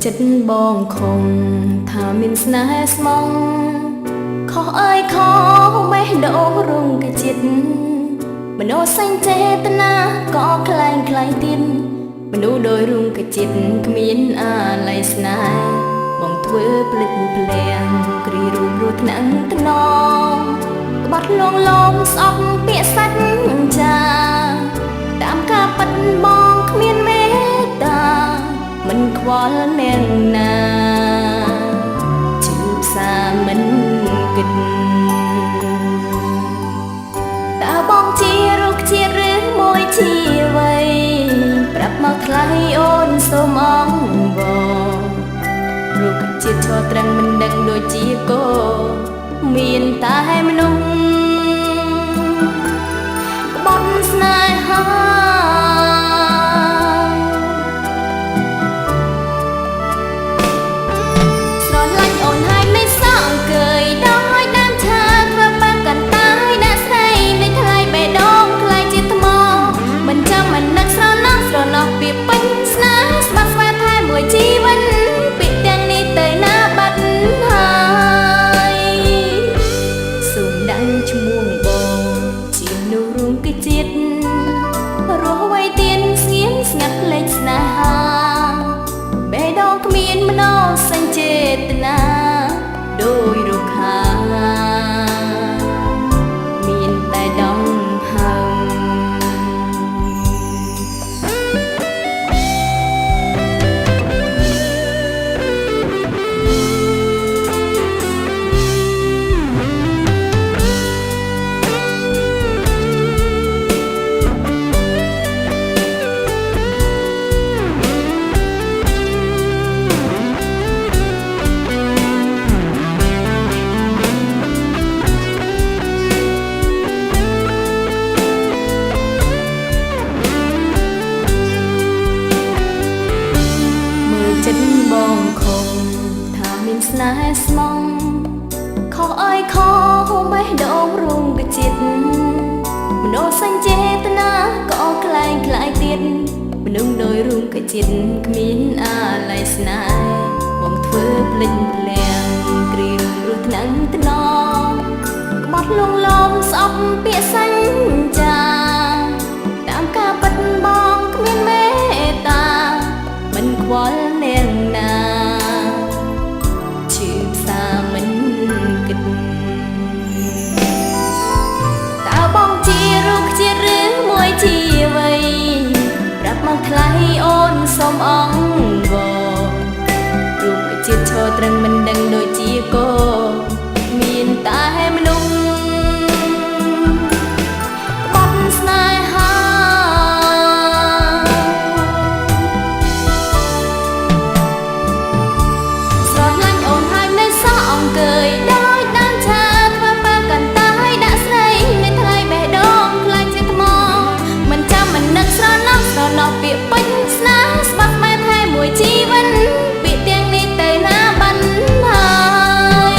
ចិត្តបងខំថាមានស្នេហ៍ស្មងខុសអើយខុសបេះដូងរងកចិត្តមនោសញ្ចេតនាក៏ខ្លែងខ្លាយទៀតមនុស្សដោយរងកចិត្តគ្មានអាល័យស្នេហ៍បងធ្វើភ្លេចភ្លាំងគ្រីរូបរស់ថ្នាក់ថ្នមក្បត់លងលំស្អប់ពាក្យសាច់ចាតាមការប៉ັດបងគ្មានមេត្តាមិនខ្វល់អ្នកណាជឿផ្សាមិនគិតតើបងជារុក្ខជាតិឬមួយជីវ័យប្រាប់មកថ្លៃអូនសូមអងវររុក្ខជាតិឈរត្រឹងមិនដឹងដូចជាគោមានតែមនុស្សក្បត់ស្នេហារស់វ័យទៀនស្ងៀមស្ងាត់លេចស្នេហាបេះដូងគ្មានមនោសញ្ចេតនាដោយរុក្ខាមានតែដងហើមចិត្តបងខំថាមានស្នេហ៍ស្មងខុសអើយខុសបេះដូងរងកចិត្តមនោសញ្ចេតនាក៏ខ្លែងខ្លាយទៀតមនុស្សដោយរងកចិត្តគ្មានអាល័យស្នេហ៍បងធ្វើភ្លេចភ្លាំងគ្រីរូបរស់ថ្នាក់ថ្នមក្បត់លងលំស្អប់ពាក្យសញ្ចាតាមការប៉ັດបងគ្មានមេត្តាមិនខ្វល់អ្នកណាជឿផ្សាមិនគិតតើបងជារុក្ខជាតិឬមួយជីវ័យប្រាប់មកថ្លៃអូនសូមអងវររុក្ខជាតិឈរត្រឹងមិនដឹងដូចជាគោមានតែមនុស្សក្បត់ស្នេហាដោយដានឆាធ្វើបើកាន់តាឲ្យដាក់ស្រីនៅថ្លៃបេះដូងខ្លាចជាថ្មមិនចាំមិននឹកស្រណោះពាក្យពេញស្នេហ៍ស្បាក់បែបថែមួយជីវិតពាក្យទាំងនេះទៅណាបានហើយ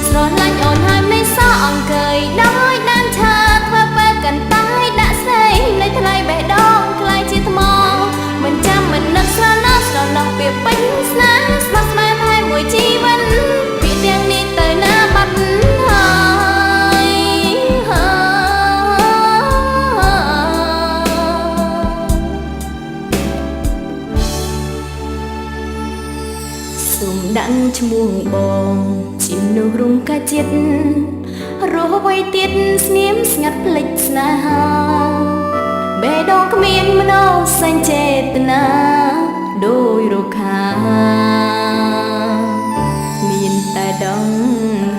ស្រឡាញ់អូនហើយមិនសោះអង្គើយដោយដានឆាធ្វើបើកាន់តាឲ្យដាក់ស្រីនៅថ្លៃបេះដូងខ្លាចជាថ្មមិនចាំមិននឹកស្រណោះពាក្យពេញស្នេហ៍ស្បាក់បែបថែមួយជីវិតទាំងនេះទៅណាបាត់ហើយសូមដាក់ឈ្មោះបងជាមនុស្សរងកាចិត្តរស់វ័យទៀតស្ងៀមស្ងាត់ភ្លេចស្នេហាបេះដូងគ្មានមនោសញ្ចេតនាដោយរុក្ខាមានតែដង